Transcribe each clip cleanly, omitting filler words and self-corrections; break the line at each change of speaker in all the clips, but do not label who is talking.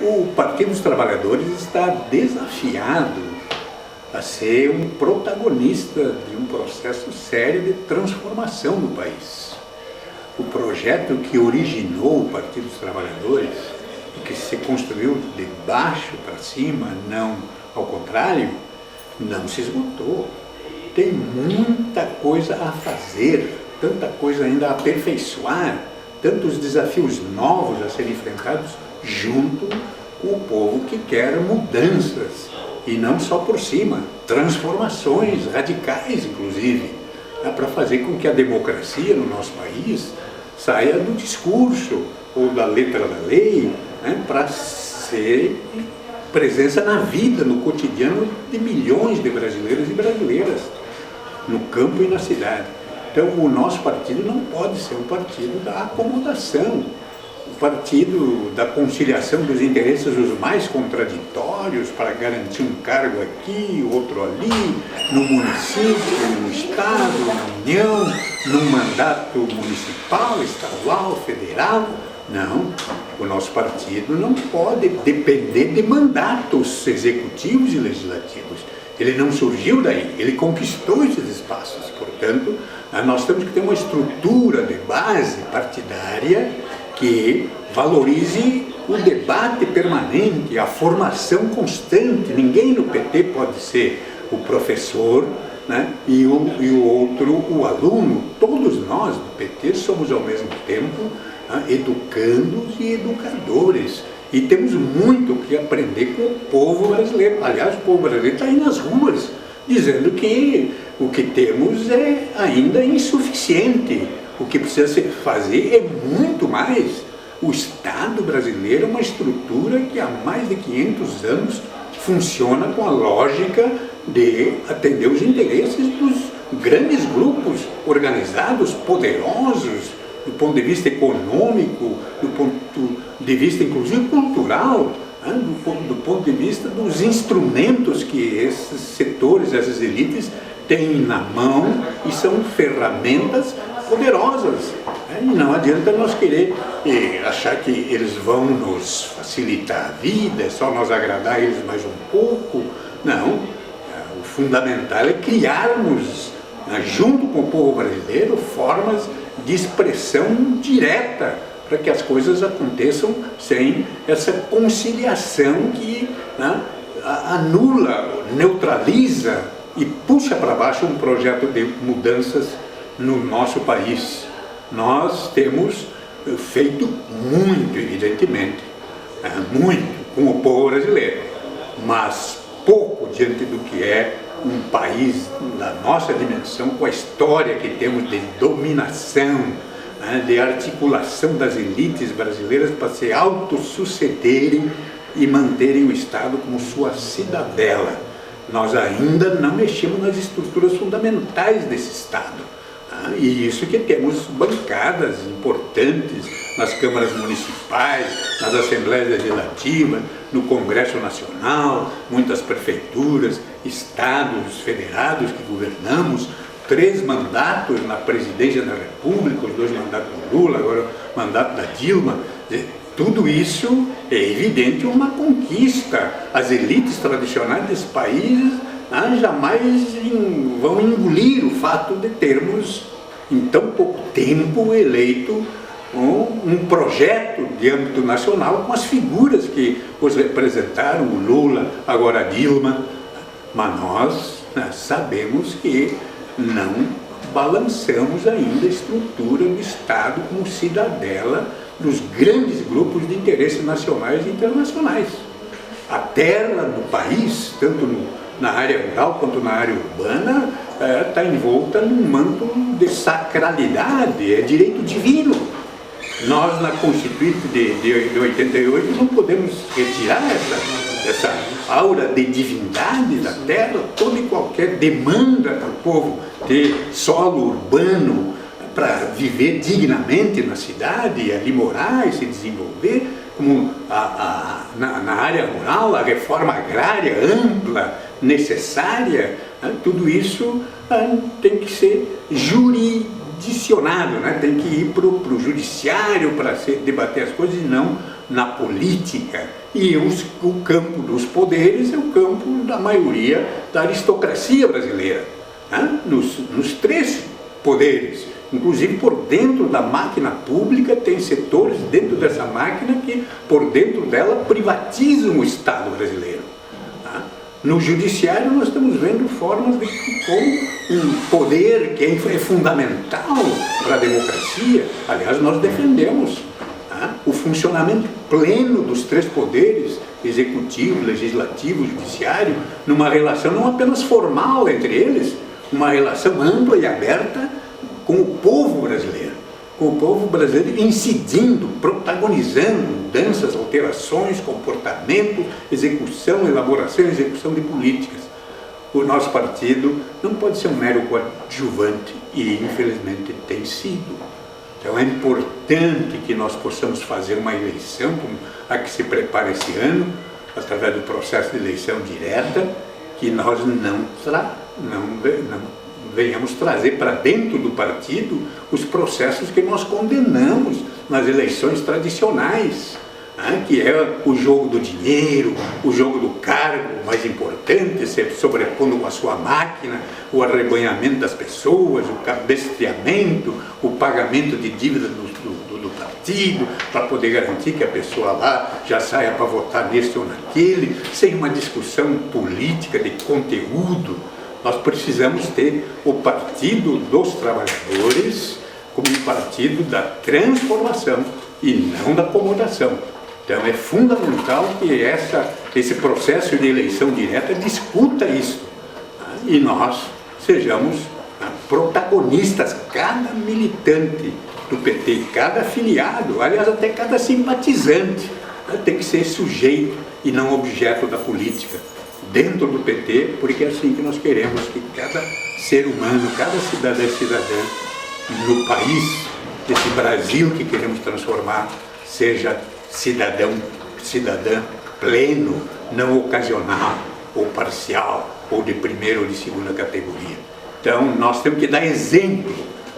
O Partido dos Trabalhadores está desafiado a ser um protagonista de um processo sério de transformação do país. O projeto que originou o Partido dos Trabalhadores, que se construiu de baixo para cima, não ao contrário, não se esgotou. Tem muita coisa a fazer, tanta coisa ainda a aperfeiçoar, tantos desafios novos a serem enfrentados junto com o povo que quer mudanças, e não só por cima, transformações radicais, inclusive, para fazer com que a democracia no nosso país saia do discurso ou da letra da lei, para ser presença na vida, no cotidiano de milhões de brasileiros e brasileiras, no campo e na cidade. Então, o nosso partido não pode ser um partido da acomodação, um partido da conciliação dos interesses os mais contraditórios para garantir um cargo aqui, outro ali, no município, no estado, na União, num mandato municipal, estadual, federal. Não, o nosso partido não pode depender de mandatos executivos e legislativos. Ele não surgiu daí, ele conquistou esses espaços. Portanto, nós temos que ter uma estrutura de base partidária que valorize o debate permanente, a formação constante. Ninguém no PT pode ser o professor, e o outro o aluno. Todos nós do PT somos ao mesmo tempo educandos e educadores. E temos muito que aprender com o povo brasileiro. Aliás, o povo brasileiro está aí nas ruas, dizendo que o que temos é ainda insuficiente. O que precisa se fazer é muito mais. O Estado brasileiro é uma estrutura que há mais de 500 anos funciona com a lógica de atender os interesses dos grandes grupos organizados, poderosos, do ponto de vista econômico, do ponto de vista inclusive cultural, do ponto de vista dos instrumentos que esses setores, essas elites têm na mão, e são ferramentas poderosas. E não adianta nós querer achar que eles vão nos facilitar a vida, é só nós agradar eles mais um pouco. Não, o fundamental é criarmos, junto com o povo brasileiro, formas de expressão direta, para que as coisas aconteçam sem essa conciliação que anula, neutraliza e puxa para baixo um projeto de mudanças no nosso país. Nós temos feito muito, evidentemente, muito com o povo brasileiro, mas pouco diante do que é um país da nossa dimensão, com a história que temos de dominação, de articulação das elites brasileiras para se autossucederem e manterem o Estado como sua cidadela. Nós ainda não mexemos nas estruturas fundamentais desse Estado. E isso que temos bancadas importantes nas câmaras municipais, nas assembleias legislativas, no Congresso Nacional, muitas prefeituras, estados federados que governamos, 3 mandatos na presidência da República, os 2 mandatos do Lula, agora o mandato da Dilma. Tudo isso é evidente uma conquista. As elites tradicionais desse país jamais vão engolir o fato de termos, em tão pouco tempo, eleito um projeto de âmbito nacional com as figuras que os representaram, o Lula, agora a Dilma. Mas nós sabemos que não balançamos ainda a estrutura do Estado como cidadela dos grandes grupos de interesses nacionais e internacionais. A terra do país, tanto na área rural quanto na área urbana, está envolta num manto de sacralidade, é direito divino. Nós, na Constituinte de 88, não podemos retirar essa aura de divindade da terra. Toda e qualquer demanda para o povo ter solo urbano para viver dignamente na cidade, e ali morar e se desenvolver, como na área rural, a reforma agrária ampla, necessária, tudo isso tem que ser jurisdicionado, tem que ir para o judiciário para se debater as coisas, e não na política, e o campo dos poderes é o campo da maioria da aristocracia brasileira, né? Nos três poderes. Inclusive, por dentro da máquina pública, tem setores dentro dessa máquina que, por dentro dela, privatizam o Estado brasileiro. Tá? No judiciário, nós estamos vendo formas de como um poder que é fundamental para a democracia. Aliás, nós defendemos o funcionamento pleno dos três poderes, executivo, legislativo, judiciário, numa relação não apenas formal entre eles, uma relação ampla e aberta com o povo brasileiro incidindo, protagonizando mudanças, alterações, comportamento, execução, elaboração e execução de políticas. O nosso partido não pode ser um mero coadjuvante e, infelizmente, tem sido. Então é importante que nós possamos fazer uma eleição como a que se prepara esse ano, através do processo de eleição direta, que nós não venhamos trazer para dentro do partido os processos que nós condenamos nas eleições tradicionais, que é o jogo do dinheiro, o jogo do cargo, mais importante, se sobrepondo com a sua máquina, o arrebanhamento das pessoas, o cabestreamento, o pagamento de dívidas do partido, para poder garantir que a pessoa lá já saia para votar nesse ou naquele, sem uma discussão política de conteúdo. Nós precisamos ter o Partido dos Trabalhadores como um partido da transformação e não da acomodação. Então é fundamental que esse processo de eleição direta discuta isso, e nós sejamos protagonistas, cada militante do PT, cada afiliado, aliás até cada simpatizante, tem que ser sujeito e não objeto da política dentro do PT, porque é assim que nós queremos que cada ser humano, cada cidadã e cidadã no país, desse Brasil que queremos transformar, seja cidadã pleno, não ocasional ou parcial, ou de primeira ou de segunda categoria. Então nós temos que dar exemplo,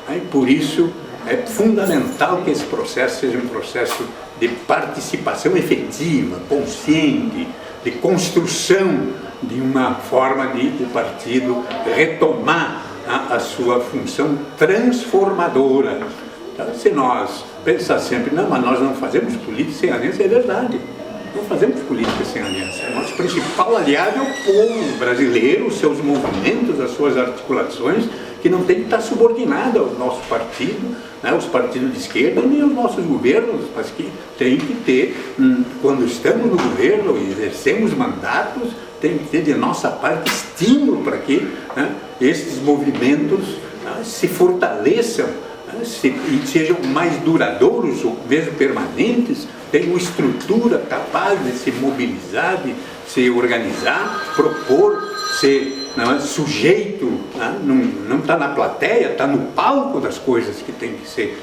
e por isso é fundamental que esse processo seja um processo de participação efetiva, consciente, de construção de uma forma de o partido retomar a sua função transformadora. Então, se nós pensar sempre, não, mas nós não fazemos política sem aliança, é verdade. Não fazemos política sem aliança. Nosso principal aliado é o povo brasileiro, os seus movimentos, as suas articulações, que não tem que estar subordinada ao nosso partido, os partidos de esquerda, nem aos nossos governos, mas que tem que ter, quando estamos no governo e exercemos mandatos, tem que ter de nossa parte estímulo para que esses movimentos se fortaleçam, e sejam mais duradouros ou mesmo permanentes, tenham estrutura capaz de se mobilizar, de se organizar, propor, ser sujeito, não está na plateia, está no palco das coisas que têm que ser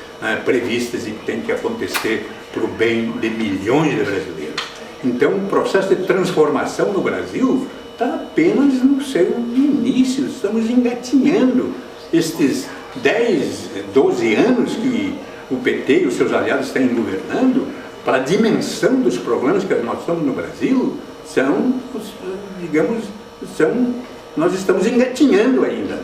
previstas e que têm que acontecer para o bem de milhões de brasileiros. Então, o processo de transformação no Brasil está apenas no seu início, estamos engatinhando. Estes 10, 12 anos que o PT e os seus aliados têm governando, para a dimensão dos problemas que nós estamos no Brasil, nós estamos engatinhando ainda.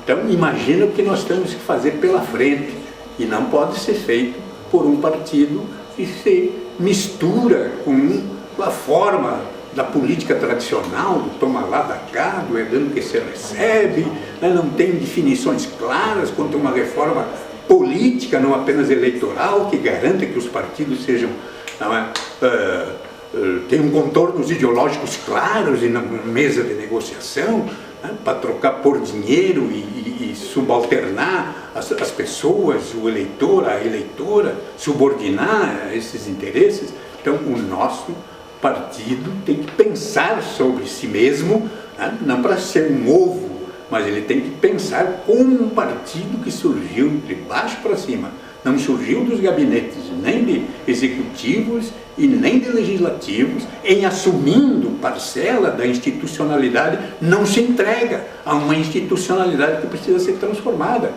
Então, imagina o que nós temos que fazer pela frente, e não pode ser feito por um partido que se mistura com a forma da política tradicional, do toma lá, dá cá, do é dando que se recebe, não tem definições claras quanto a uma reforma política, não apenas eleitoral, que garanta que os partidos sejam, tenham contornos ideológicos claros e na mesa de negociação, para trocar por dinheiro e subalternar as pessoas, o eleitor, a eleitora, subordinar esses interesses. Então, o nosso partido tem que pensar sobre si mesmo, não para ser um ovo, mas ele tem que pensar como um partido que surgiu de baixo para cima, não surgiu dos gabinetes, nem de executivos e nem de legislativos. Em assumindo parcela da institucionalidade, não se entrega a uma institucionalidade que precisa ser transformada.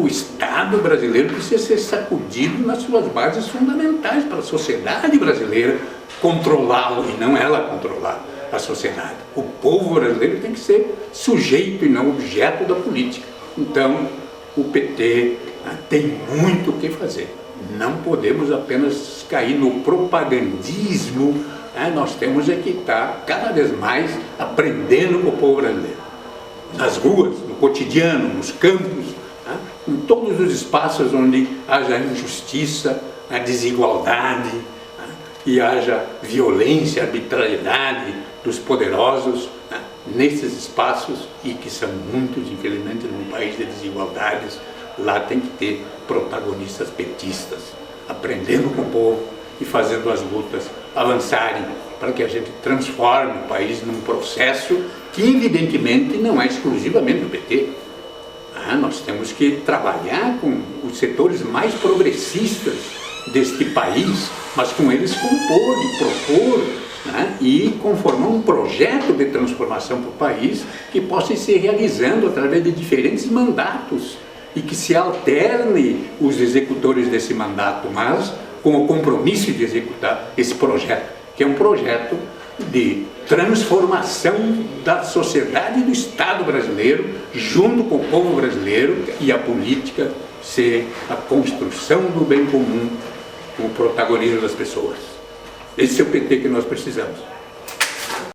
O Estado brasileiro precisa ser sacudido nas suas bases fundamentais para a sociedade brasileira controlá-lo e não ela controlar a sociedade. O povo brasileiro tem que ser sujeito e não objeto da política. Então, o PT tem muito o que fazer. Não podemos apenas cair no propagandismo, nós temos que estar cada vez mais aprendendo com o povo brasileiro. Nas ruas, no cotidiano, nos campos, em todos os espaços onde haja injustiça, a desigualdade, e haja violência, arbitrariedade dos poderosos, nesses espaços, e que são muitos, infelizmente, num país de desigualdades, lá tem que ter protagonistas petistas, aprendendo com o povo e fazendo as lutas avançarem, para que a gente transforme o país num processo que, evidentemente, não é exclusivamente do PT. Nós temos que trabalhar com os setores mais progressistas deste país, mas com eles compor e propor, e conformar um projeto de transformação para o país que possa ir se realizando através de diferentes mandatos e que se alterne os executores desse mandato, mas com o compromisso de executar esse projeto, que é um projeto de transformação da sociedade e do Estado brasileiro, junto com o povo brasileiro, e a política ser a construção do bem comum, o protagonismo das pessoas. Esse é o PT que nós precisamos.